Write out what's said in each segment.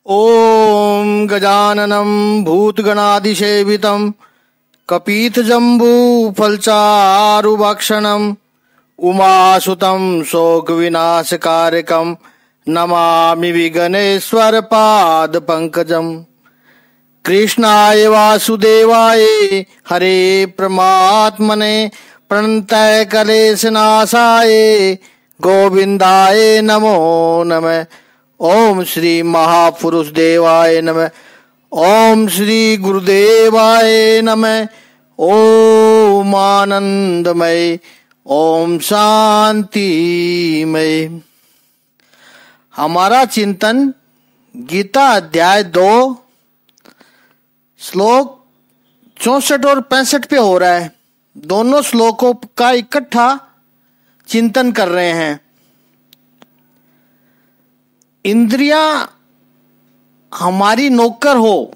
ओम गजाननं भूतगणाधिसेवितं कपीतजम्बूफलचारुभक्षणं उमासुतं शोकविनाशकारकं नमामि विघ्नेश्वरपादपङ्कजम्। कृष्णाय वासुदेवाय हरे परमात्मने प्रणतय क्लेशनाशाय गोविंदाय नमो नमः। ओम श्री महापुरुष देवाय नमः। ओम श्री गुरुदेवाय नमः। ओम आनंदमय, ओम शांतिमय। हमारा चिंतन गीता अध्याय 2 श्लोक 64 और 65 पे हो रहा है। दोनों श्लोकों का इकट्ठा चिंतन कर रहे हैं। इंद्रियां हमारी नौकर हो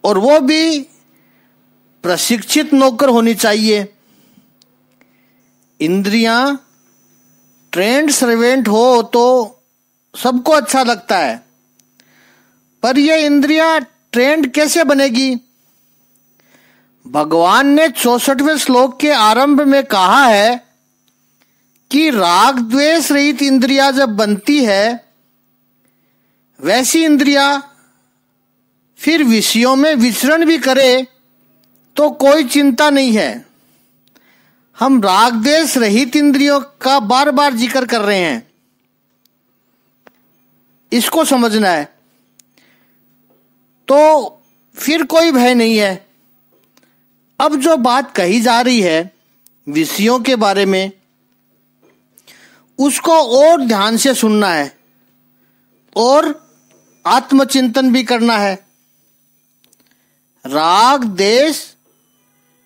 और वो भी प्रशिक्षित नौकर होनी चाहिए। इंद्रियां ट्रेंड सर्वेंट हो तो सबको अच्छा लगता है, पर ये इंद्रियां ट्रेंड कैसे बनेगी? भगवान ने 64वें श्लोक के आरंभ में कहा है कि राग द्वेष रहित इंद्रियां जब बनती है, वैसी इंद्रियां फिर विषयों में विचरण भी करे तो कोई चिंता नहीं है। हम राग द्वेष रहित इंद्रियों का बार बार जिक्र कर रहे हैं, इसको समझना है। तो फिर कोई भय नहीं है। अब जो बात कही जा रही है विषयों के बारे में, उसको और ध्यान से सुनना है और आत्मचिंतन भी करना है। राग देश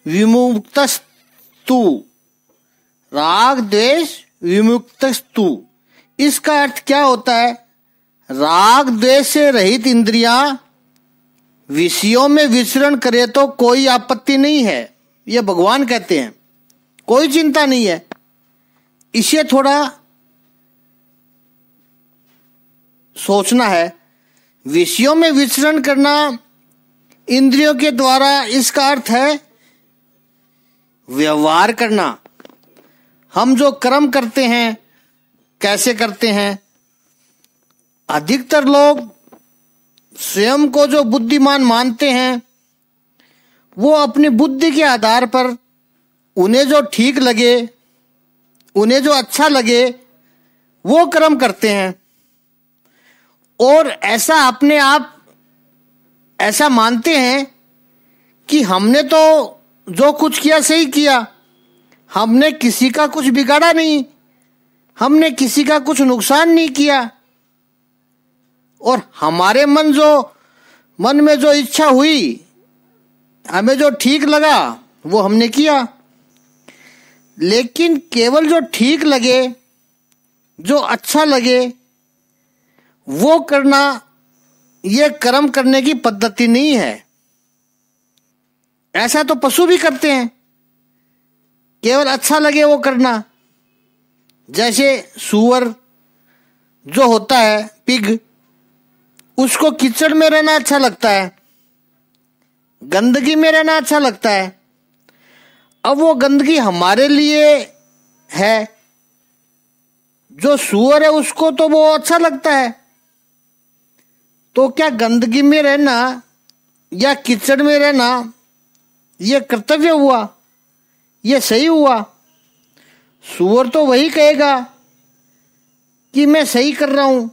विमुक्तस्तु, राग द्वेष विमुक्तस्तु, इसका अर्थ क्या होता है? राग द्वेष से रहित इंद्रियां विषयों में विचरण करे तो कोई आपत्ति नहीं है, ये भगवान कहते हैं, कोई चिंता नहीं है। इसे थोड़ा सोचना है। विषयों में विचरण करना इंद्रियों के द्वारा, इसका अर्थ है व्यवहार करना। हम जो कर्म करते हैं कैसे करते हैं? अधिकतर लोग स्वयं को जो बुद्धिमान मानते हैं, वो अपनी बुद्धि के आधार पर उन्हें जो ठीक लगे, उन्हें जो अच्छा लगे, वो कर्म करते हैं। और ऐसा अपने आप ऐसा मानते हैं कि हमने तो जो कुछ किया सही किया, हमने किसी का कुछ बिगाड़ा नहीं, हमने किसी का कुछ नुकसान नहीं किया, और हमारे मन में जो इच्छा हुई, हमें जो ठीक लगा वो हमने किया। लेकिन केवल जो ठीक लगे, जो अच्छा लगे, वो करना, ये कर्म करने की पद्धति नहीं है। ऐसा तो पशु भी करते हैं, केवल अच्छा लगे वो करना। जैसे सूअर जो होता है, पिग, उसको कीचड़ में रहना अच्छा लगता है, गंदगी में रहना अच्छा लगता है। अब वो गंदगी हमारे लिए है, जो सूअर है उसको तो वो अच्छा लगता है। तो क्या गंदगी में रहना या कीचड़ में रहना ये कर्तव्य हुआ? ये सही हुआ? सूअर तो वही कहेगा कि मैं सही कर रहा हूं,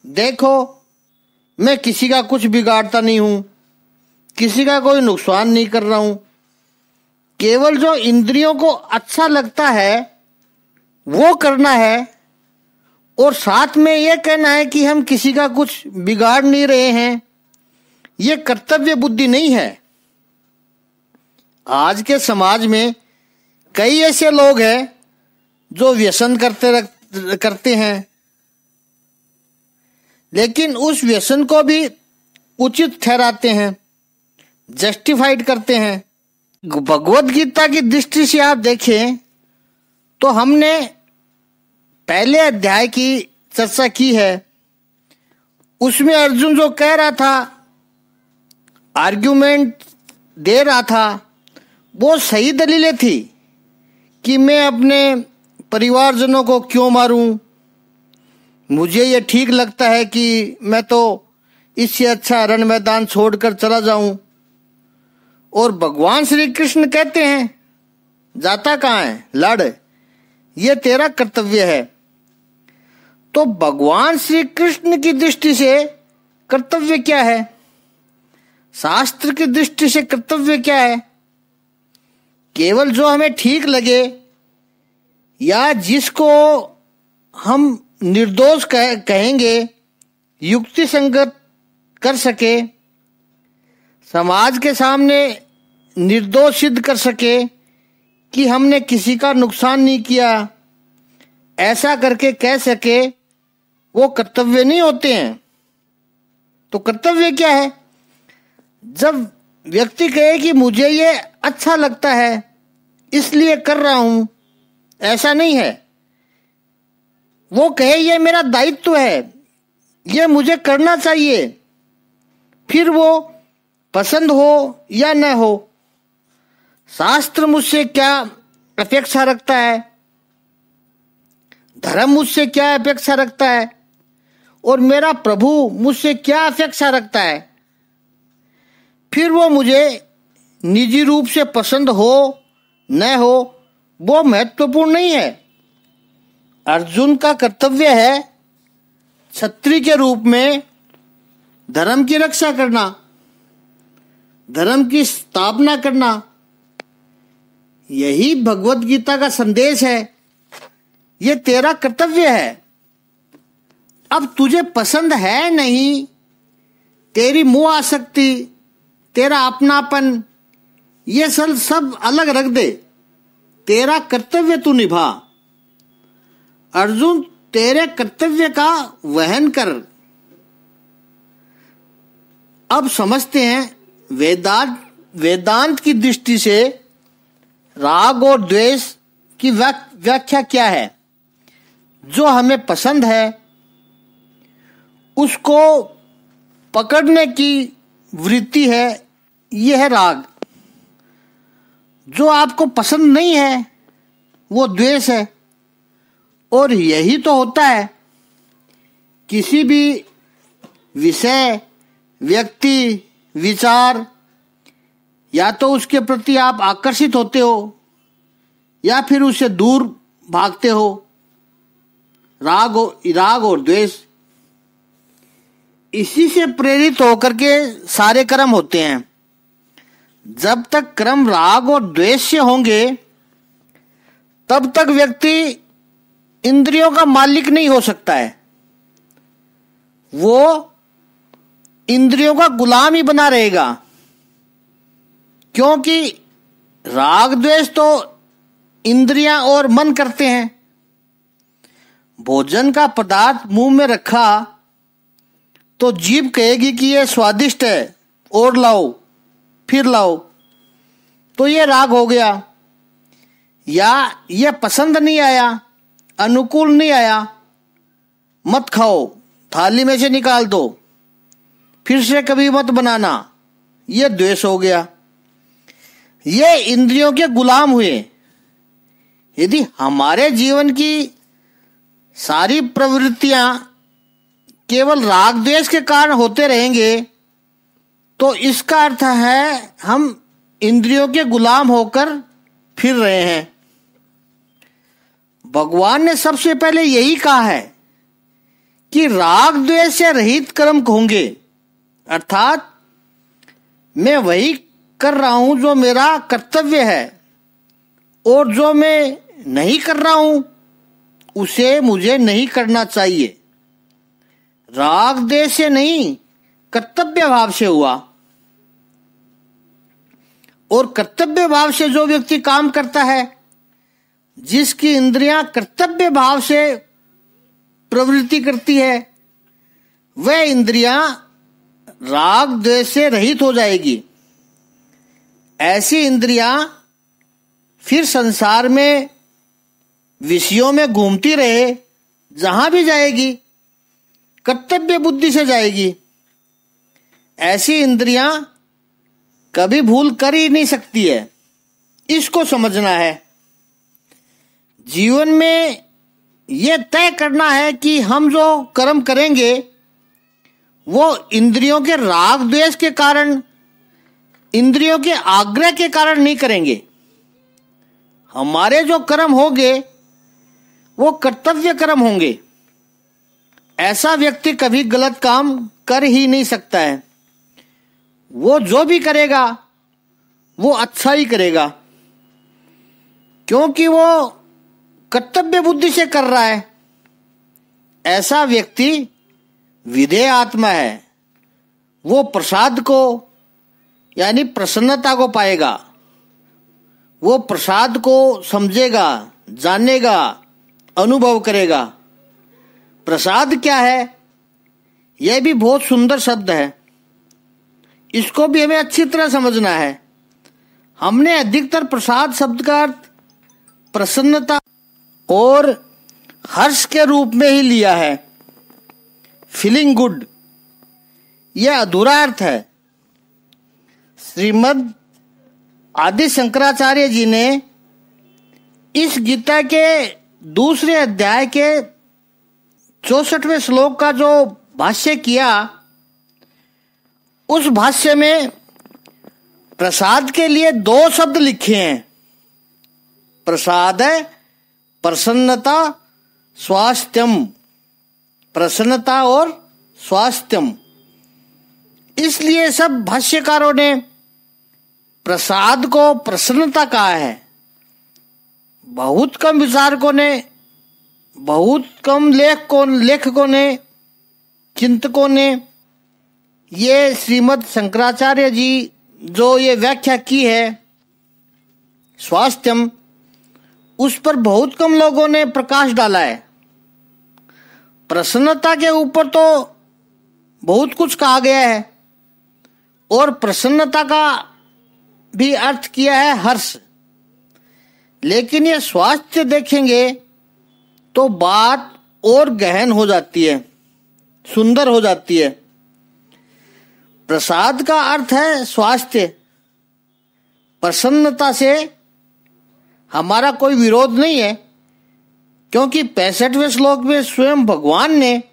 देखो मैं किसी का कुछ बिगाड़ता नहीं हूं, किसी का कोई नुकसान नहीं कर रहा हूं। केवल जो इंद्रियों को अच्छा लगता है वो करना है, और साथ में ये कहना है कि हम किसी का कुछ बिगाड़ नहीं रहे हैं। ये कर्तव्य बुद्धि नहीं है। आज के समाज में कई ऐसे लोग हैं जो व्यसन करते हैं, लेकिन उस व्यसन को भी उचित ठहराते हैं, जस्टिफाइड करते हैं। भगवत गीता की दृष्टि से आप देखें तो हमने पहले अध्याय की चर्चा की है, उसमें अर्जुन जो कह रहा था, आर्ग्यूमेंट दे रहा था, वो सही दलीलें थी कि मैं अपने परिवारजनों को क्यों मारूं, मुझे ये ठीक लगता है कि मैं तो इससे अच्छा रण मैदान छोड़कर चला जाऊं। और भगवान श्री कृष्ण कहते हैं, जाता कहाँ है, लड़, ये तेरा कर्तव्य है। तो भगवान श्री कृष्ण की दृष्टि से कर्तव्य क्या है, शास्त्र की दृष्टि से कर्तव्य क्या है? केवल जो हमें ठीक लगे या जिसको हम निर्दोष कहेंगे, युक्ति संगत कर सके, समाज के सामने निर्दोष सिद्ध कर सके कि हमने किसी का नुकसान नहीं किया, ऐसा करके कह सके, वो कर्तव्य नहीं होते हैं। तो कर्तव्य क्या है? जब व्यक्ति कहे कि मुझे ये अच्छा लगता है इसलिए कर रहा हूं, ऐसा नहीं है। वो कहे ये मेरा दायित्व है, ये मुझे करना चाहिए, फिर वो पसंद हो या न हो। शास्त्र मुझसे क्या अपेक्षा रखता है, धर्म मुझसे क्या अपेक्षा रखता है, और मेरा प्रभु मुझसे क्या अपेक्षा रखता है, फिर वो मुझे निजी रूप से पसंद हो न हो, वो महत्वपूर्ण नहीं है। अर्जुन का कर्तव्य है क्षत्रिय के रूप में धर्म की रक्षा करना, धर्म की स्थापना करना। यही भगवत गीता का संदेश है, ये तेरा कर्तव्य है। अब तुझे पसंद है नहीं, तेरी मोह आसक्ति, तेरा अपनापन, ये सब अलग रख दे, तेरा कर्तव्य तू निभा। अर्जुन, तेरे कर्तव्य का वहन कर। अब समझते हैं वेदांत की दृष्टि से राग और द्वेष की व्याख्या क्या है। जो हमें पसंद है उसको पकड़ने की वृत्ति है, यह है राग। जो आपको पसंद नहीं है वो द्वेष है। और यही तो होता है, किसी भी विषय, व्यक्ति, विचार, या तो उसके प्रति आप आकर्षित होते हो या फिर उससे दूर भागते हो। राग और द्वेष, इसी से प्रेरित होकर के सारे कर्म होते हैं। जब तक कर्म राग और द्वेष से होंगे तब तक व्यक्ति इंद्रियों का मालिक नहीं हो सकता है, वो इंद्रियों का गुलाम ही बना रहेगा। क्योंकि राग द्वेष तो इंद्रियां और मन करते हैं। भोजन का पदार्थ मुंह में रखा तो जीभ कहेगी कि यह स्वादिष्ट है, और लाओ, फिर लाओ, तो ये राग हो गया। या यह पसंद नहीं आया, अनुकूल नहीं आया, मत खाओ, थाली में से निकाल दो, फिर से कभी मत बनाना, यह द्वेष हो गया। ये इंद्रियों के गुलाम हुए। यदि हमारे जीवन की सारी प्रवृत्तियां केवल राग द्वेष के कारण होते रहेंगे तो इसका अर्थ है हम इंद्रियों के गुलाम होकर फिर रहे हैं। भगवान ने सबसे पहले यही कहा है कि राग द्वेष से रहित कर्म होंगे, अर्थात मैं वही कर रहा हूं जो मेरा कर्तव्य है, और जो मैं नहीं कर रहा हूं उसे मुझे नहीं करना चाहिए। राग द्वेष से नहीं, कर्तव्य भाव से हुआ। और कर्तव्य भाव से जो व्यक्ति काम करता है, जिसकी इंद्रियां कर्तव्य भाव से प्रवृत्ति करती है, वह इंद्रियां राग द्वेष से रहित हो जाएगी। ऐसी इंद्रियां फिर संसार में विषयों में घूमती रहे, जहां भी जाएगी, कर्तव्य बुद्धि से जाएगी। ऐसी इंद्रियां कभी भूल कर ही नहीं सकती है, इसको समझना है। जीवन में यह तय करना है कि हम जो कर्म करेंगे वो इंद्रियों के राग द्वेष के कारण, इंद्रियों के आग्रह के कारण नहीं करेंगे। हमारे जो कर्म होंगे वो कर्तव्य कर्म होंगे। ऐसा व्यक्ति कभी गलत काम कर ही नहीं सकता है। वो जो भी करेगा वो अच्छा ही करेगा, क्योंकि वो कर्तव्य बुद्धि से कर रहा है। ऐसा व्यक्ति विधेय आत्मा है। वो प्रसाद को यानी प्रसन्नता को पाएगा। वो प्रसाद को समझेगा, जानेगा, अनुभव करेगा। प्रसाद क्या है, यह भी बहुत सुंदर शब्द है। इसको भी हमें अच्छी तरह समझना है। हमने अधिकतर प्रसाद शब्द का अर्थ प्रसन्नता और हर्ष के रूप में ही लिया है। फीलिंग गुड, यह अधूरा अर्थ है। श्रीमद् आदि शंकराचार्य जी ने इस गीता के दूसरे अध्याय के 64वें श्लोक का जो भाष्य किया, उस भाष्य में प्रसाद के लिए 2 शब्द लिखे हैं। प्रसाद है प्रसन्नता, स्वास्थ्यम। प्रसन्नता और स्वास्थ्यम। इसलिए सब भाष्यकारों ने प्रसाद को प्रसन्नता कहा है। बहुत कम विचारकों ने, बहुत कम लेखकों ने, चिंतकों ने ये श्रीमद् शंकराचार्य जी जो ये व्याख्या की है स्वास्थ्यम, उस पर बहुत कम लोगों ने प्रकाश डाला है। प्रसन्नता के ऊपर तो बहुत कुछ कहा गया है और प्रसन्नता का भी अर्थ किया है हर्ष। लेकिन ये स्वास्थ्य देखेंगे तो बात और गहन हो जाती है, सुंदर हो जाती है। प्रसाद का अर्थ है स्वास्थ्य। प्रसन्नता से हमारा कोई विरोध नहीं है, क्योंकि 65वें श्लोक में स्वयं भगवान ने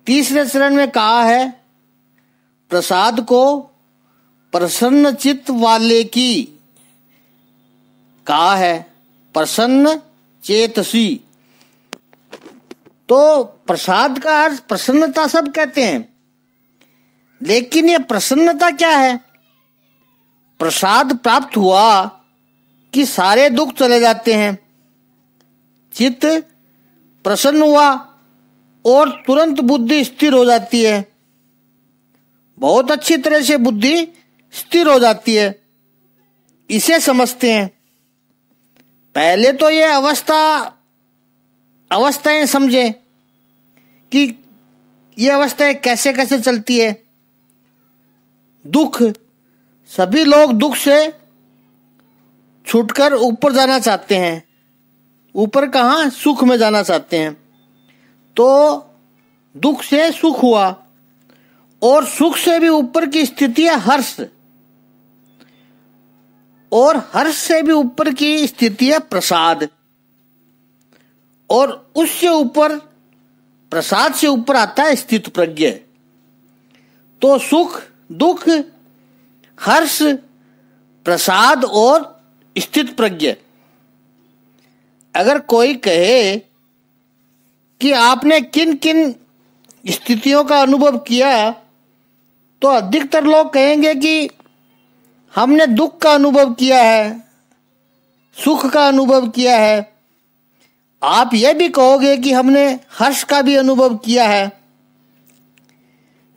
तीसरे चरण में कहा है, प्रसाद को प्रसन्न चित्त वाले की कहा है, प्रसन्न चेतसी। तो प्रसाद का अर्थ प्रसन्नता सब कहते हैं, लेकिन ये प्रसन्नता क्या है? प्रसाद प्राप्त हुआ कि सारे दुख चले जाते हैं। चित्त प्रसन्न हुआ और तुरंत बुद्धि स्थिर हो जाती है। बहुत अच्छी तरह से बुद्धि स्थिर हो जाती है। इसे समझते हैं। पहले तो ये अवस्थाएं समझे कि ये अवस्थाएं कैसे कैसे चलती है। दुख, सभी लोग दुख से छूटकर ऊपर जाना चाहते हैं। ऊपर कहाँ? सुख में जाना चाहते हैं। तो दुख से सुख हुआ, और सुख से भी ऊपर की स्थिति है हर्ष, और हर्ष से भी ऊपर की स्थिति है प्रसाद, और उससे ऊपर, प्रसाद से ऊपर आता है स्थित प्रज्ञ। तो सुख, दुख, हर्ष, प्रसाद और स्थित प्रज्ञ। अगर कोई कहे कि आपने किन किन स्थितियों का अनुभव किया, तो अधिकतर लोग कहेंगे कि हमने दुख का अनुभव किया है, सुख का अनुभव किया है। आप यह भी कहोगे कि हमने हर्ष का भी अनुभव किया है।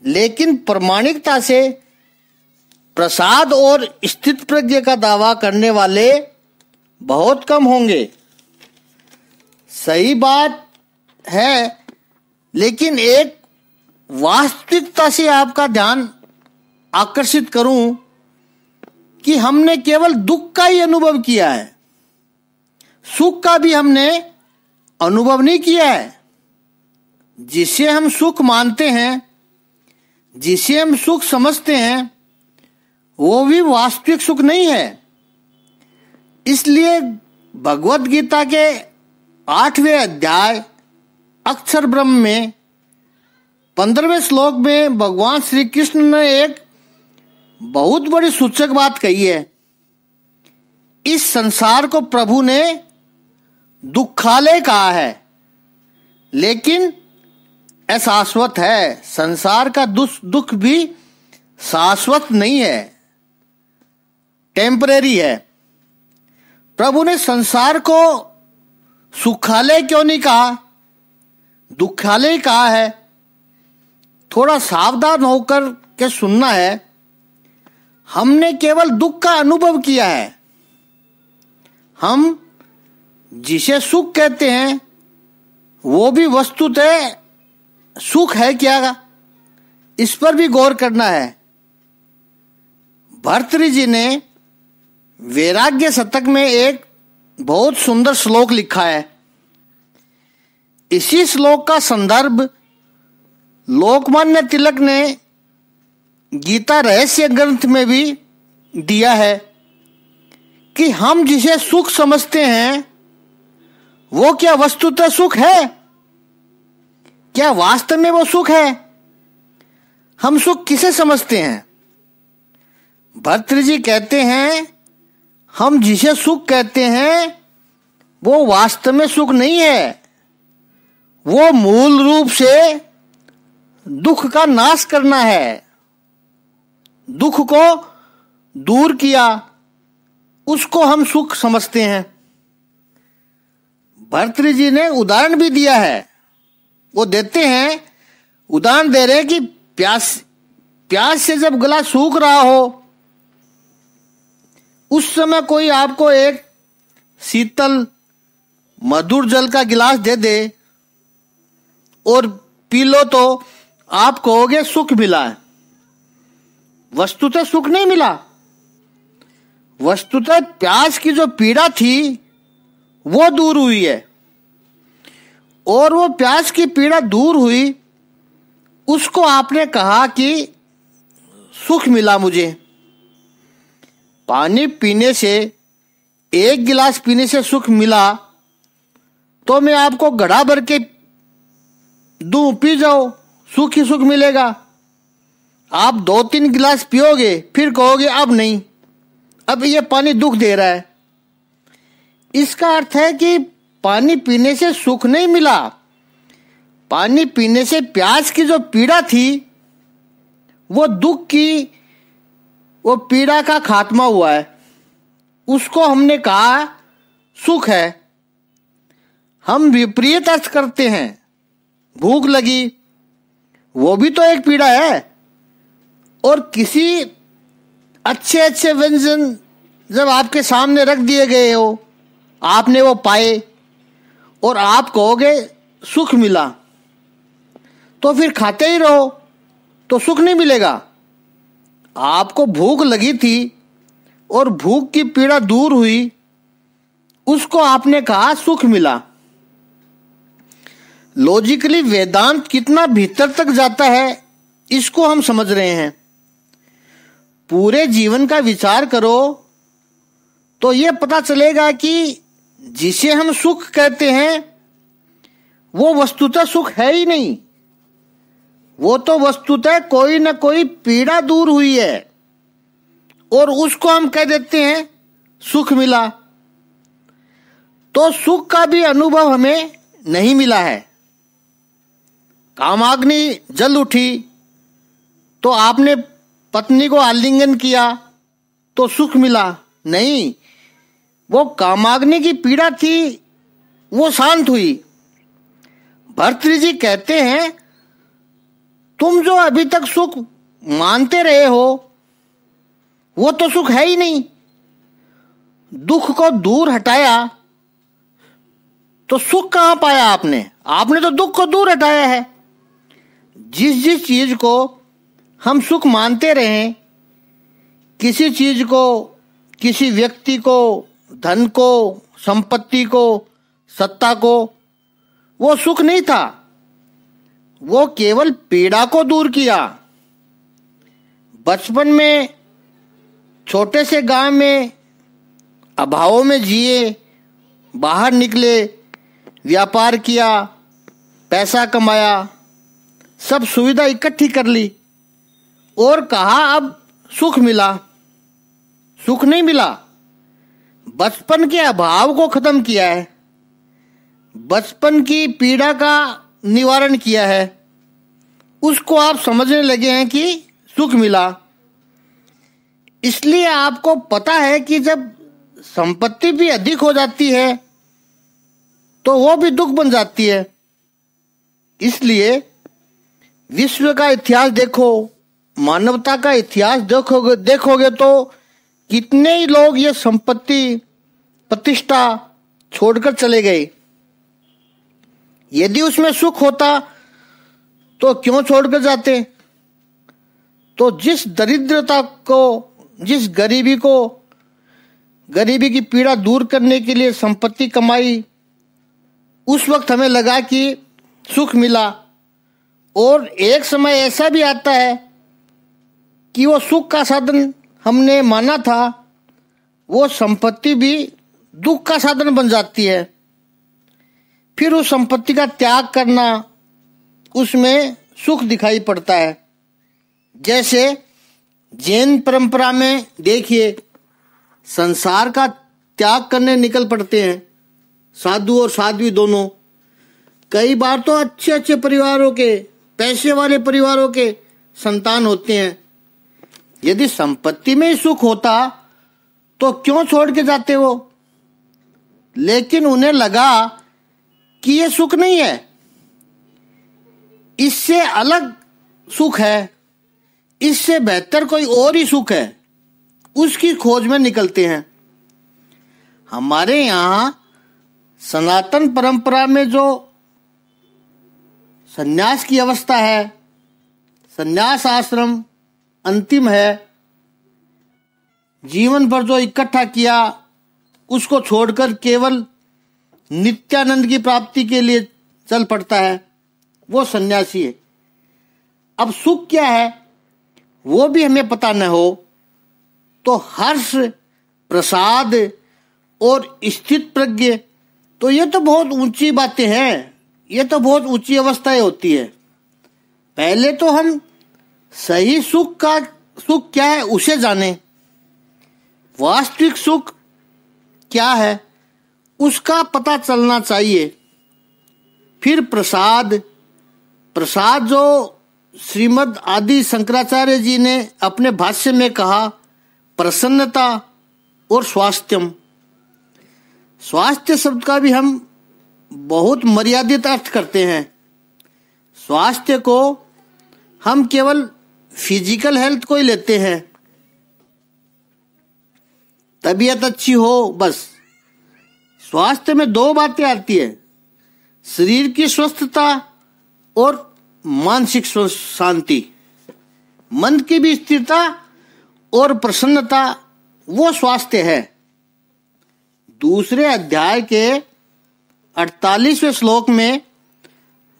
लेकिन प्रामाणिकता से प्रसाद और स्थित प्रज्ञ का दावा करने वाले बहुत कम होंगे। सही बात है, लेकिन एक वास्तविकता से आपका ध्यान आकर्षित करूं कि हमने केवल दुख का ही अनुभव किया है, सुख का भी हमने अनुभव नहीं किया है। जिसे हम सुख मानते हैं, जिसे हम सुख समझते हैं, वो भी वास्तविक सुख नहीं है। इसलिए भगवत गीता के 8वें अध्याय अक्षर ब्रह्म में 15वें श्लोक में भगवान श्री कृष्ण ने एक बहुत बड़ी सूचक बात कही है। इस संसार को प्रभु ने दुखालय कहा है, लेकिन अशाश्वत है। संसार का दुख भी शाश्वत नहीं है, टेम्परेरी है। प्रभु ने संसार को सुखालय क्यों नहीं कहा, दुखालय कहा है? थोड़ा सावधान होकर के सुनना है। हमने केवल दुख का अनुभव किया है। हम जिसे सुख कहते हैं वो भी वस्तुतः सुख है क्या, इस पर भी गौर करना है। भर्तृहरि जी ने वैराग्य शतक में एक बहुत सुंदर श्लोक लिखा है। इसी श्लोक का संदर्भ लोकमान्य तिलक ने गीता रहस्य ग्रंथ में भी दिया है कि हम जिसे सुख समझते हैं वो क्या वस्तुतः सुख है? क्या वास्तव में वो सुख है? हम सुख किसे समझते हैं? भर्तृहरि जी कहते हैं हम जिसे सुख कहते हैं वो वास्तव में सुख नहीं है। वो मूल रूप से दुख का नाश करना है। दुख को दूर किया, उसको हम सुख समझते हैं। भर्तृहरि जी ने उदाहरण भी दिया है। वो देते हैं, उदाहरण दे रहे हैं कि प्यास से जब गला सूख रहा हो, उस समय कोई आपको एक शीतल मधुर जल का गिलास दे दे और पी लो तो आप कहोगे सुख मिला है। वस्तुतः सुख नहीं मिला। वस्तुतः प्यास की जो पीड़ा थी वो दूर हुई है, और वो प्यास की पीड़ा दूर हुई, उसको आपने कहा कि सुख मिला मुझे। पानी पीने से, एक गिलास पीने से सुख मिला तो मैं आपको घड़ा भर के दूं, पी जाओ, सुख ही सुख मिलेगा। आप 2-3 गिलास पियोगे, फिर कहोगे अब नहीं, अब ये पानी दुख दे रहा है। इसका अर्थ है कि पानी पीने से सुख नहीं मिला। पानी पीने से प्यास की जो पीड़ा थी, वो दुख की, वो पीड़ा का खात्मा हुआ है। उसको हमने कहा सुख है। हम विपरीत अर्थ करते हैं। भूख लगी, वो भी तो एक पीड़ा है। और किसी अच्छे अच्छे व्यंजन जब आपके सामने रख दिए गए हो, आपने वो पाए और आप कहोगे सुख मिला, तो फिर खाते ही रहो तो सुख नहीं मिलेगा। आपको भूख लगी थी और भूख की पीड़ा दूर हुई, उसको आपने कहा सुख मिला। लॉजिकली वेदांत कितना भीतर तक जाता है, इसको हम समझ रहे हैं। पूरे जीवन का विचार करो तो यह पता चलेगा कि जिसे हम सुख कहते हैं वो वस्तुतः सुख है ही नहीं। वो तो वस्तुतः कोई न कोई पीड़ा दूर हुई है, और उसको हम कह देते हैं सुख मिला। तो सुख का भी अनुभव हमें नहीं मिला है। कामाग्नि जल उठी तो आपने पत्नी को आलिंगन किया तो सुख मिला? नहीं, वो कामाग्नि की पीड़ा थी, वो शांत हुई। भर्तृहरि जी कहते हैं तुम जो अभी तक सुख मानते रहे हो वो तो सुख है ही नहीं। दुख को दूर हटाया तो सुख कहां पाया आपने? आपने तो दुख को दूर हटाया है। जिस जिस चीज को हम सुख मानते रहे, किसी चीज को, किसी व्यक्ति को, धन को, संपत्ति को, सत्ता को, वो सुख नहीं था। वो केवल पीड़ा को दूर किया। बचपन में छोटे से गांव में अभावों में जिए, बाहर निकले, व्यापार किया, पैसा कमाया, सब सुविधा इकट्ठी कर ली और कहा अब सुख मिला। सुख नहीं मिला, बचपन के अभाव को खत्म किया है, बचपन की पीड़ा का निवारण किया है, उसको आप समझने लगे हैं कि सुख मिला। इसलिए आपको पता है कि जब संपत्ति भी अधिक हो जाती है तो वो भी दुख बन जाती है। इसलिए विश्व का इतिहास देखो, मानवता का इतिहास देखोगे तो कितने ही लोग ये संपत्ति प्रतिष्ठा छोड़कर चले गए। यदि उसमें सुख होता तो क्यों छोड़कर जाते। तो जिस दरिद्रता को, जिस गरीबी की पीड़ा दूर करने के लिए संपत्ति कमाई, उस वक्त हमें लगा कि सुख मिला, और एक समय ऐसा भी आता है कि वो सुख का साधन हमने माना था, वो संपत्ति भी दुख का साधन बन जाती है। फिर उस संपत्ति का त्याग करना, उसमें सुख दिखाई पड़ता है। जैसे जैन परंपरा में देखिए, संसार का त्याग करने निकल पड़ते हैं साधु और साध्वी दोनों। कई बार तो अच्छे अच्छे परिवारों के, पैसे वाले परिवारों के संतान होते हैं। यदि संपत्ति में ही सुख होता तो क्यों छोड़ के जाते वो। लेकिन उन्हें लगा कि ये सुख नहीं है, इससे अलग सुख है, इससे बेहतर कोई और ही सुख है, उसकी खोज में निकलते हैं। हमारे यहाँ सनातन परंपरा में जो संन्यास की अवस्था है, संन्यास आश्रम अंतिम है, जीवन भर जो इकट्ठा किया उसको छोड़कर केवल नित्यानंद की प्राप्ति के लिए चल पड़ता है, वो सन्यासी है। अब सुख क्या है वो भी हमें पता न हो तो हर्ष, प्रसाद और स्थित प्रज्ञ, तो ये तो बहुत ऊंची बातें हैं, ये तो बहुत ऊंची अवस्थाएं होती है। पहले तो हम सही सुख क्या है उसे जाने, वास्तविक सुख क्या है उसका पता चलना चाहिए। फिर प्रसाद जो श्रीमद् आदि शंकराचार्य जी ने अपने भाष्य में कहा, प्रसन्नता और स्वास्थ्यम। स्वास्थ्य शब्द का भी हम बहुत मर्यादित अर्थ करते हैं। स्वास्थ्य को हम केवल फिजिकल हेल्थ को ही लेते हैं, तबीयत अच्छी हो बस। स्वास्थ्य में दो बातें आती है, शरीर की स्वस्थता और मानसिक शांति। मन की भी स्थिरता और प्रसन्नता, वो स्वास्थ्य है। दूसरे अध्याय के 48वें श्लोक में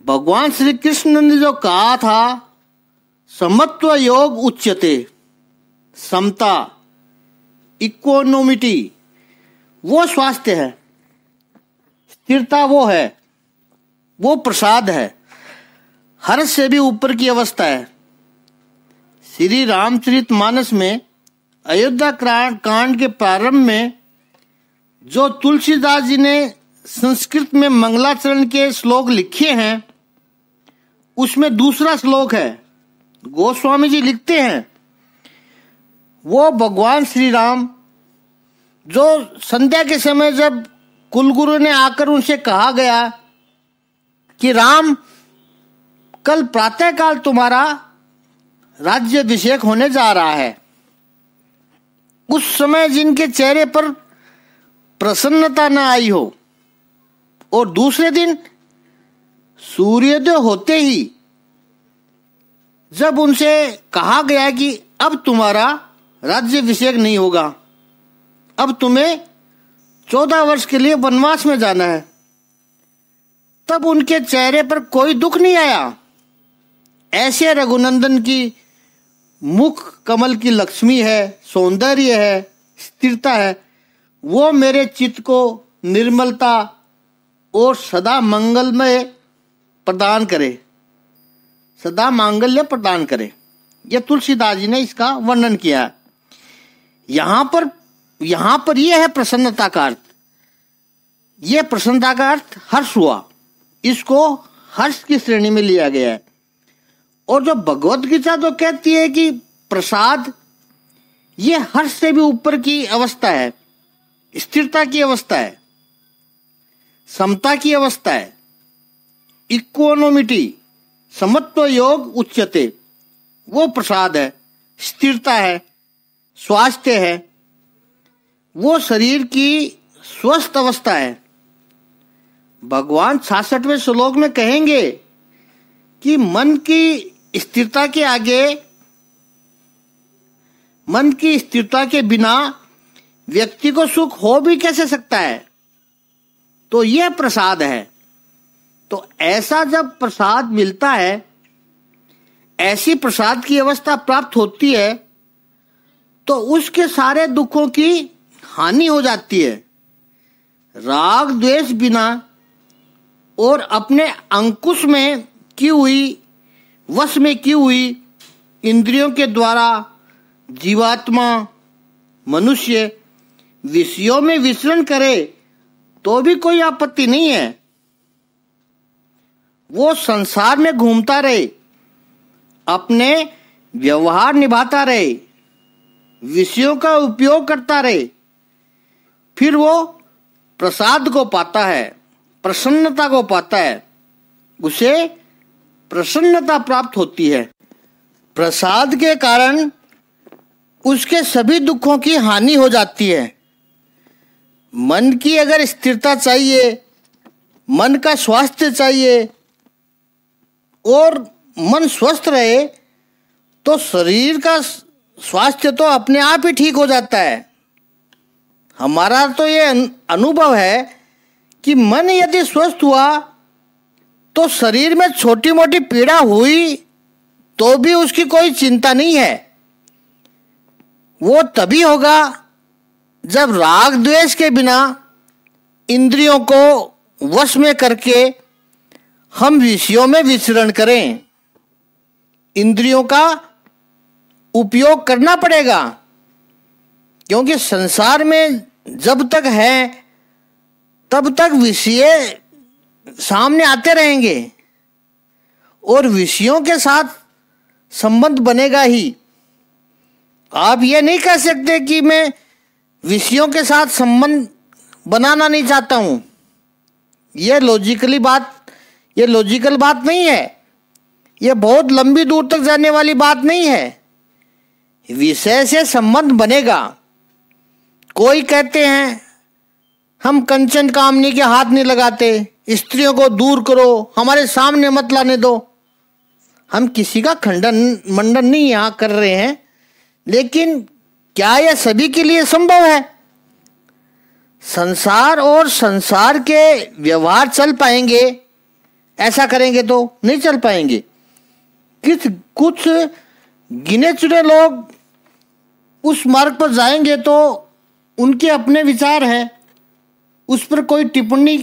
भगवान श्री कृष्ण ने जो कहा था, समत्व योग उच्यते, समता, इकोनोमिटी, वो स्वास्थ्य है। स्थिरता वो है, वो प्रसाद है, हर्ष से भी ऊपर की अवस्था है। श्री रामचरितमानस में अयोध्या कांड के प्रारंभ में जो तुलसीदास जी ने संस्कृत में मंगलाचरण के श्लोक लिखे हैं, उसमें दूसरा श्लोक है। गोस्वामी जी लिखते हैं, वो भगवान श्री राम जो संध्या के समय जब कुलगुरु ने आकर उनसे कहा गया कि राम कल प्रातःकाल तुम्हारा राज्याभिषेक होने जा रहा है, उस समय जिनके चेहरे पर प्रसन्नता न आई हो, और दूसरे दिन सूर्योदय होते ही जब उनसे कहा गया कि अब तुम्हारा राज्याभिषेक नहीं होगा, अब तुम्हें 14 वर्ष के लिए वनवास में जाना है, तब उनके चेहरे पर कोई दुख नहीं आया, ऐसे रघुनंदन की मुख कमल की लक्ष्मी है, सौंदर्य है, स्थिरता है, वो मेरे चित्त को निर्मलता और सदा मंगलमय प्रदान करे, सदा मांगल्य प्रदान करे। यह तुलसीदास जी ने इसका वर्णन किया है। यहां पर यह है प्रसन्नता का अर्थ। यह प्रसन्नता का अर्थ हर्ष हुआ, इसको हर्ष की श्रेणी में लिया गया है। और जो भगवत गीता तो कहती है कि प्रसाद ये हर्ष से भी ऊपर की अवस्था है, स्थिरता की अवस्था है, समता की अवस्था है, इक्वानोमिटी, समत्व योग उच्यते, वो प्रसाद है, स्थिरता है, स्वास्थ्य है, वो शरीर की स्वस्थ अवस्था है। भगवान 66वें श्लोक में कहेंगे कि मन की स्थिरता के आगे, मन की स्थिरता के बिना व्यक्ति को सुख हो भी कैसे सकता है। तो यह प्रसाद है। तो ऐसा जब प्रसाद मिलता है, ऐसी प्रसाद की अवस्था प्राप्त होती है, तो उसके सारे दुखों की हानि हो जाती है। राग द्वेष बिना और अपने अंकुश में की हुई, वश में की हुई इंद्रियों के द्वारा जीवात्मा मनुष्य विषयों में विचरण करे तो भी कोई आपत्ति नहीं है। वो संसार में घूमता रहे, अपने व्यवहार निभाता रहे, विषयों का उपयोग करता रहे, फिर वो प्रसाद को पाता है, प्रसन्नता को पाता है, उसे प्रसन्नता प्राप्त होती है। प्रसाद के कारण उसके सभी दुखों की हानि हो जाती है। मन की अगर स्थिरता चाहिए, मन का स्वास्थ्य चाहिए और मन स्वस्थ रहे, तो शरीर का स्वास्थ्य तो अपने आप ही ठीक हो जाता है। हमारा तो ये अनुभव है कि मन यदि स्वस्थ हुआ तो शरीर में छोटी मोटी पीड़ा हुई तो भी उसकी कोई चिंता नहीं है। वो तभी होगा जब राग द्वेष के बिना इंद्रियों को वश में करके हम विषयों में विचरण करें। इंद्रियों का उपयोग करना पड़ेगा, क्योंकि संसार में जब तक है तब तक विषय सामने आते रहेंगे और विषयों के साथ संबंध बनेगा ही। आप ये नहीं कह सकते कि मैं विषयों के साथ संबंध बनाना नहीं चाहता हूं। ये लॉजिकल बात नहीं है। ये बहुत लंबी दूर तक जाने वाली बात नहीं है। विषय से संबंध बनेगा। कोई कहते हैं हम कंचन कामनी के हाथ नहीं लगाते, स्त्रियों को दूर करो, हमारे सामने मत लाने दो। हम किसी का खंडन मंडन नहीं यहाँ कर रहे हैं, लेकिन क्या यह सभी के लिए संभव है? संसार और संसार के व्यवहार चल पाएंगे ऐसा करेंगे तो नहीं चल पाएंगे। कुछ गिने चुने लोग उस मार्ग पर जाएंगे तो उनके अपने विचार हैं, उस पर कोई टिप्पणी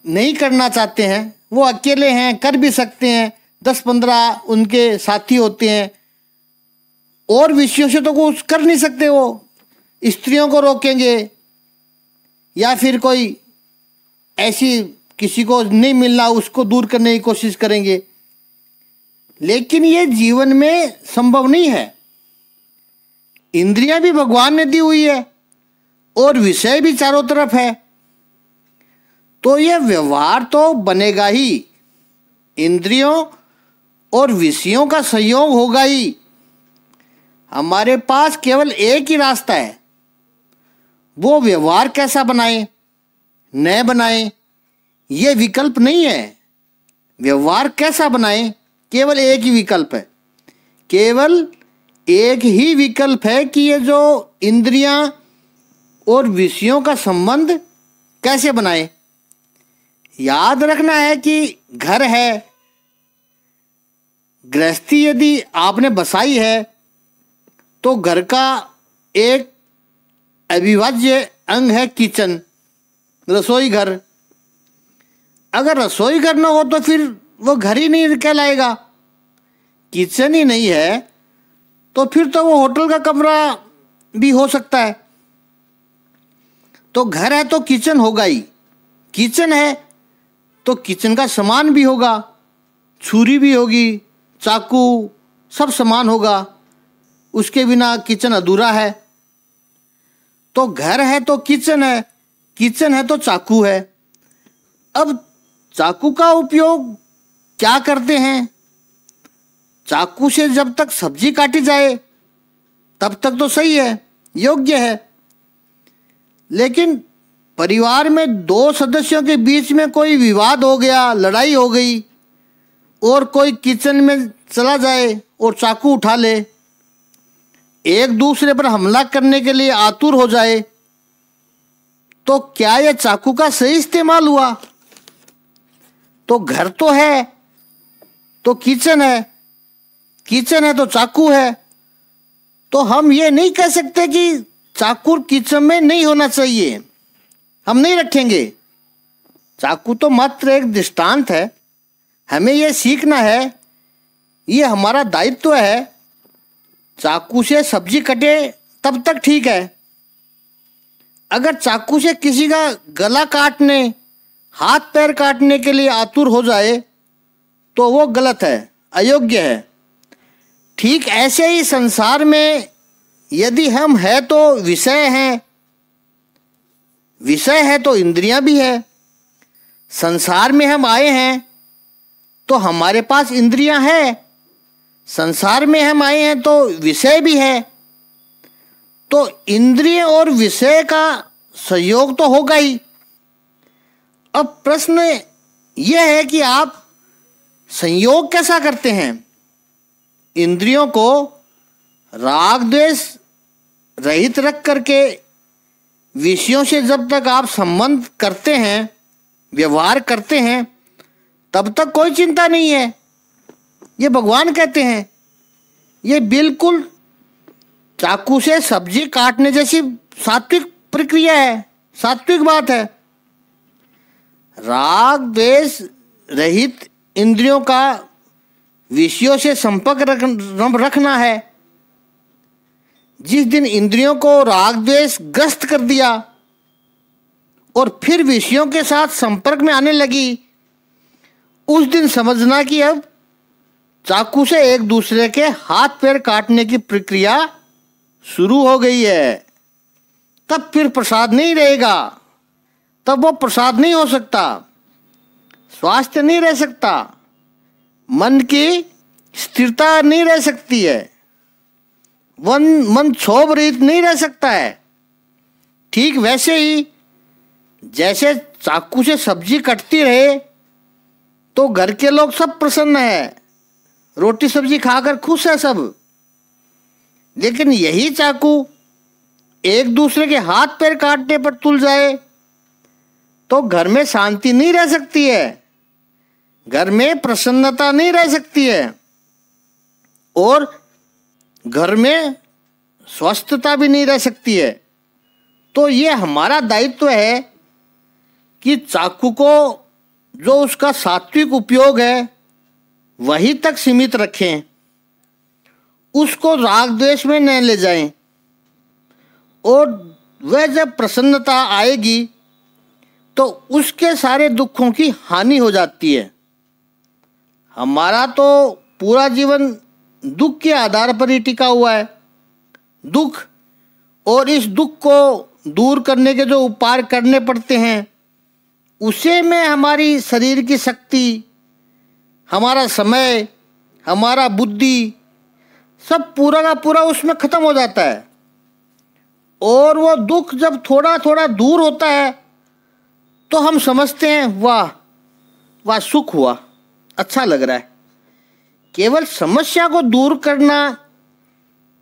नहीं करना चाहते हैं। वो अकेले हैं, कर भी सकते हैं, 10-15 उनके साथी होते हैं और विषयों से तो कुछ कर नहीं सकते। वो स्त्रियों को रोकेंगे या फिर कोई ऐसी किसी को नहीं मिलना उसको दूर करने की कोशिश करेंगे, लेकिन ये जीवन में संभव नहीं है। इंद्रियां भी भगवान ने दी हुई है और विषय भी चारों तरफ है, तो यह व्यवहार तो बनेगा ही। इंद्रियों और विषयों का संयोग होगा ही। हमारे पास केवल एक ही रास्ता है, वो व्यवहार कैसा बनाए न बनाए ये विकल्प नहीं है। व्यवहार कैसा बनाए केवल एक ही विकल्प है। केवल एक ही विकल्प है कि ये जो इंद्रियां और विषयों का संबंध कैसे बनाए। याद रखना है कि घर है, गृहस्थी यदि आपने बसाई है तो घर का एक अविभाज्य अंग है किचन, रसोई घर। अगर रसोई घर न हो तो फिर वो घर ही नहीं कहलाएगा। किचन ही नहीं है तो फिर तो वो होटल का कमरा भी हो सकता है। तो घर है तो किचन होगा ही, किचन है तो किचन का सामान भी होगा, छुरी भी होगी, चाकू, सब सामान होगा। उसके बिना किचन अधूरा है। तो घर है तो किचन है, किचन है तो चाकू है। अब चाकू का उपयोग क्या करते हैं? चाकू से जब तक सब्जी काटी जाए तब तक तो सही है, योग्य है। लेकिन परिवार में दो सदस्यों के बीच में कोई विवाद हो गया, लड़ाई हो गई, और कोई किचन में चला जाए और चाकू उठा ले, एक दूसरे पर हमला करने के लिए आतुर हो जाए, तो क्या यह चाकू का सही इस्तेमाल हुआ? तो घर तो है तो किचन है, किचन है तो चाकू है। तो हम ये नहीं कह सकते कि चाकू किचन में नहीं होना चाहिए, हम नहीं रखेंगे। चाकू तो मात्र एक दृष्टांत है। हमें यह सीखना है, ये हमारा दायित्व है। चाकू से सब्जी कटे तब तक ठीक है। अगर चाकू से किसी का गला काटने, हाथ पैर काटने के लिए आतुर हो जाए तो वो गलत है, अयोग्य है। ठीक ऐसे ही संसार में यदि हम है तो विषय हैं, विषय है तो इंद्रियां भी है। संसार में हम आए हैं तो हमारे पास इंद्रियां हैं, संसार में हम आए हैं तो विषय भी है। तो इंद्रिय और विषय का संयोग तो होगा ही। अब प्रश्न यह है कि आप संयोग कैसा करते हैं? इंद्रियों को राग द्वेष रहित रख करके विषयों से जब तक आप संबंध करते हैं, व्यवहार करते हैं, तब तक कोई चिंता नहीं है। ये भगवान कहते हैं। ये बिल्कुल चाकू से सब्जी काटने जैसी सात्विक प्रक्रिया है, सात्विक बात है। राग द्वेष रहित इंद्रियों का विषयों से संपर्क रखना है। जिस दिन इंद्रियों को राग द्वेष ग्रस्त कर दिया और फिर विषयों के साथ संपर्क में आने लगी, उस दिन समझना कि अब चाकू से एक दूसरे के हाथ पैर काटने की प्रक्रिया शुरू हो गई है। तब फिर प्रसाद नहीं रहेगा, तब वो प्रसाद नहीं हो सकता, स्वास्थ्य नहीं रह सकता, मन की स्थिरता नहीं रह सकती है, मन क्षोभ रहित नहीं रह सकता है। ठीक वैसे ही जैसे चाकू से सब्जी कटती रहे तो घर के लोग सब प्रसन्न है, रोटी सब्जी खाकर खुश है सब। लेकिन यही चाकू एक दूसरे के हाथ पैर काटने पर तुल जाए तो घर में शांति नहीं रह सकती है, घर में प्रसन्नता नहीं रह सकती है, और घर में स्वस्थता भी नहीं रह सकती है। तो ये हमारा दायित्व है कि चाकू को जो उसका सात्विक उपयोग है वही तक सीमित रखें, उसको राग द्वेष में न ले जाएं। और वह जब प्रसन्नता आएगी तो उसके सारे दुखों की हानि हो जाती है। हमारा तो पूरा जीवन दुख के आधार पर ही टिका हुआ है। दुख, और इस दुख को दूर करने के जो उपाय करने पड़ते हैं उसे में हमारी शरीर की शक्ति, हमारा समय, हमारा बुद्धि सब पूरा का पूरा उसमें ख़त्म हो जाता है। और वो दुख जब थोड़ा थोड़ा दूर होता है तो हम समझते हैं वाह वाह सुख हुआ, अच्छा लग रहा है। केवल समस्या को दूर करना,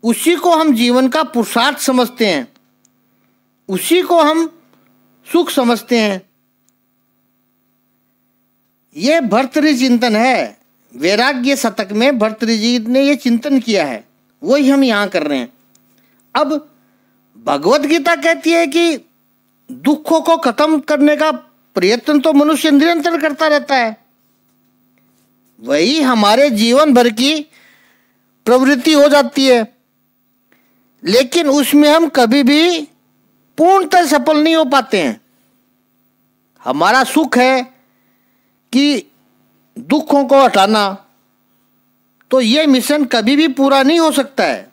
उसी को हम जीवन का पुरुषार्थ समझते हैं, उसी को हम सुख समझते हैं। ये भर्तृ चिंतन है, वैराग्य शतक में भर्तृहरि जी ने ये चिंतन किया है, वही हम यहाँ कर रहे हैं। अब भगवत गीता कहती है कि दुखों को खत्म करने का प्रयत्न तो मनुष्य निरंतर करता रहता है, वही हमारे जीवन भर की प्रवृत्ति हो जाती है, लेकिन उसमें हम कभी भी पूर्णतः सफल नहीं हो पाते हैं। हमारा सुख है कि दुखों को हटाना, तो ये मिशन कभी भी पूरा नहीं हो सकता है,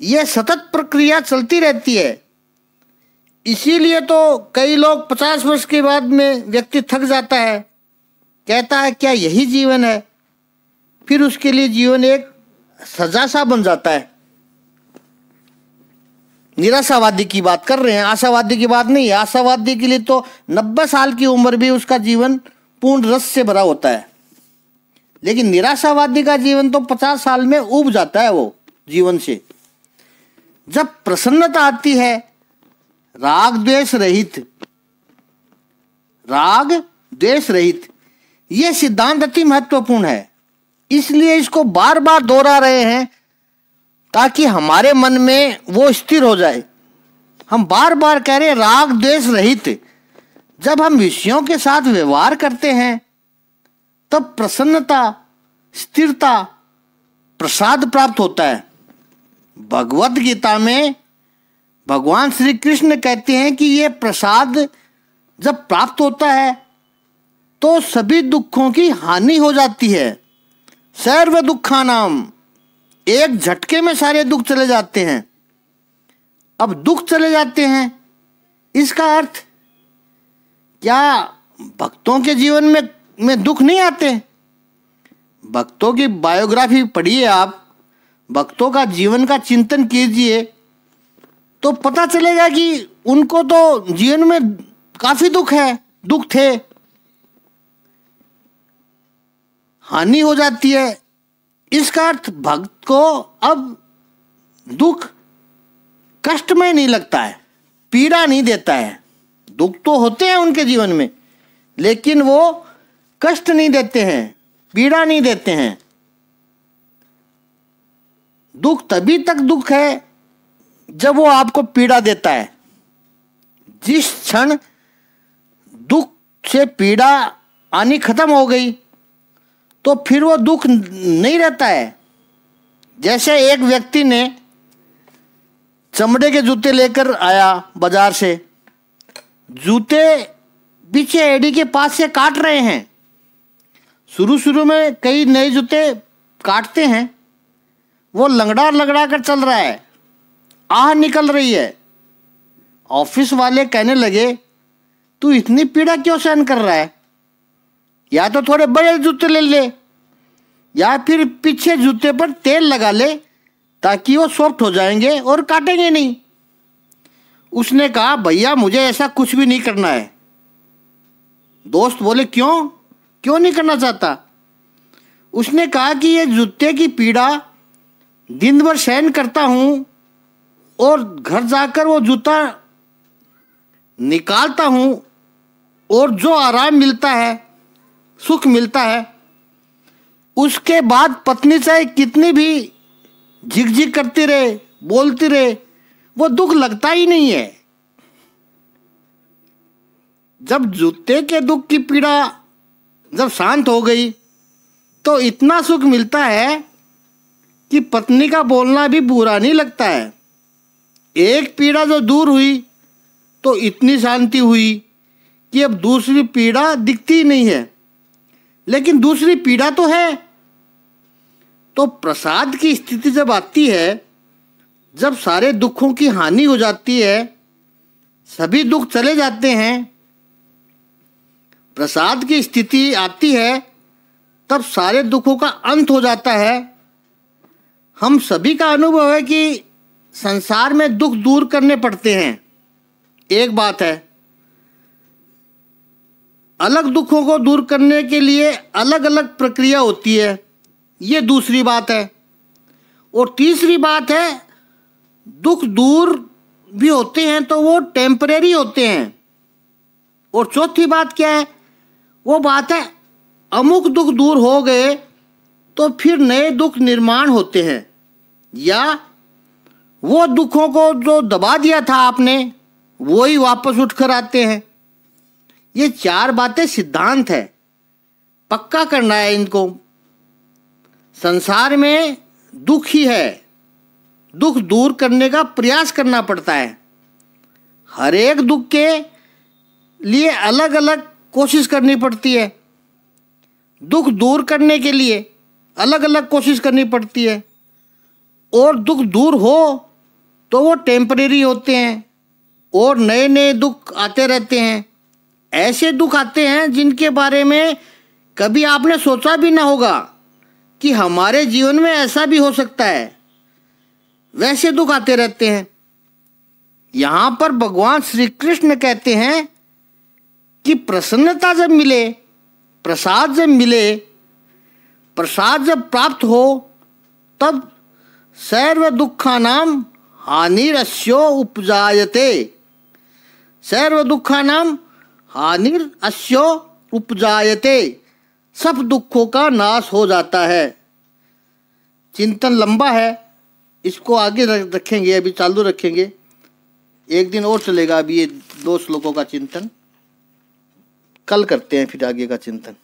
यह सतत प्रक्रिया चलती रहती है। इसीलिए तो कई लोग 50 वर्ष के बाद में व्यक्ति थक जाता है, कहता है क्या यही जीवन है, फिर उसके लिए जीवन एक सजा सा बन जाता है। निराशावादी की बात कर रहे हैं, आशावादी की बात नहीं है। आशावादी के लिए तो 90 साल की उम्र भी उसका जीवन पूर्ण रस से भरा होता है, लेकिन निराशावादी का जीवन तो 50 साल में उब जाता है वो जीवन से। जब प्रसन्नता आती है, राग द्वेष रहित, राग द्वेष रहित, यह सिद्धांत अति महत्वपूर्ण है, इसलिए इसको बार बार दोहरा रहे हैं ताकि हमारे मन में वो स्थिर हो जाए। हम बार बार कह रहे हैं राग द्वेष रहित। जब हम विषयों के साथ व्यवहार करते हैं तब प्रसन्नता, स्थिरता, प्रसाद प्राप्त होता है। भगवत गीता में भगवान श्री कृष्ण कहते हैं कि ये प्रसाद जब प्राप्त होता है तो सभी दुखों की हानि हो जाती है। सर्व दुखानाम, एक झटके में सारे दुख चले जाते हैं। अब दुख चले जाते हैं, इसका अर्थ क्या भक्तों के जीवन में दुख नहीं आते? भक्तों की बायोग्राफी पढ़िए आप, भक्तों का जीवन का चिंतन कीजिए तो पता चलेगा कि उनको तो जीवन में काफी दुख थे, हानि हो जाती है। इसका अर्थ भक्त को अब दुख कष्टमय नहीं लगता है, पीड़ा नहीं देता है। दुख तो होते हैं उनके जीवन में, लेकिन वो कष्ट नहीं देते हैं, पीड़ा नहीं देते हैं। दुख तभी तक दुख है जब वो आपको पीड़ा देता है। जिस क्षण दुख से पीड़ा आनी खत्म हो गई तो फिर वो दुख नहीं रहता है। जैसे एक व्यक्ति ने चमड़े के जूते लेकर आया बाजार से, जूते पीछे एड़ी के पास से काट रहे हैं। शुरू में कई नए जूते काटते हैं, वो लंगड़ा कर चल रहा है, आह निकल रही है। ऑफिस वाले कहने लगे तू इतनी पीड़ा क्यों सहन कर रहा है, या तो थोड़े बड़े जूते ले ले या फिर पीछे जूते पर तेल लगा ले ताकि वो सॉफ्ट हो जाएंगे और काटेंगे नहीं। उसने कहा भैया मुझे ऐसा कुछ भी नहीं करना है। दोस्त बोले क्यों नहीं करना चाहता? उसने कहा कि ये जूते की पीड़ा दिन भर सहन करता हूँ और घर जाकर वो जूता निकालता हूँ और जो आराम मिलता है, सुख मिलता है, उसके बाद पत्नी चाहे कितनी भी झिकझिक करती रहे, बोलती रहे, वो दुख लगता ही नहीं है। जब जूते के दुख की पीड़ा जब शांत हो गई तो इतना सुख मिलता है कि पत्नी का बोलना भी बुरा नहीं लगता है। एक पीड़ा जो दूर हुई तो इतनी शांति हुई कि अब दूसरी पीड़ा दिखती ही नहीं है, लेकिन दूसरी पीड़ा तो है। तो प्रसाद की स्थिति जब आती है, जब सारे दुखों की हानि हो जाती है, सभी दुख चले जाते हैं, प्रसाद की स्थिति आती है, तब सारे दुखों का अंत हो जाता है। हम सभी का अनुभव है कि संसार में दुख दूर करने पड़ते हैं, एक बात है। अलग दुखों को दूर करने के लिए अलग अलग प्रक्रिया होती है, ये दूसरी बात है। और तीसरी बात है, दुख दूर भी होते हैं तो वो टेम्परेरी होते हैं। और चौथी बात क्या है? वो बात है अमुक दुख दूर हो गए तो फिर नए दुख निर्माण होते हैं, या वो दुखों को जो दबा दिया था आपने वो ही वापस उठकर आते हैं। ये 4 बातें सिद्धांत है, पक्का करना है इनको। संसार में दुख ही है, दुख दूर करने का प्रयास करना पड़ता है। हर एक दुख के लिए अलग अलग कोशिश करनी पड़ती है, दुख दूर करने के लिए अलग अलग कोशिश करनी पड़ती है। और दुख दूर हो तो वो टेम्परेरी होते हैं और नए नए दुख आते रहते हैं। ऐसे दुख आते हैं जिनके बारे में कभी आपने सोचा भी ना होगा कि हमारे जीवन में ऐसा भी हो सकता है। वैसे दुख आते रहते हैं। यहाँ पर भगवान श्री कृष्ण कहते हैं कि प्रसन्नता जब मिले, प्रसाद जब मिले, प्रसाद जब प्राप्त हो, तब सर्व दुखानां हानिरस्यो उपजायते। सर्व दुखानां हानिरस्यो उपजायते। सब दुखों का नाश हो जाता है। चिंतन लंबा है, इसको आगे रखेंगे, अभी चालू रखेंगे, एक दिन और चलेगा। अभी ये 2 श्लोकों का चिंतन कल करते हैं, फिर आगे का चिंतन।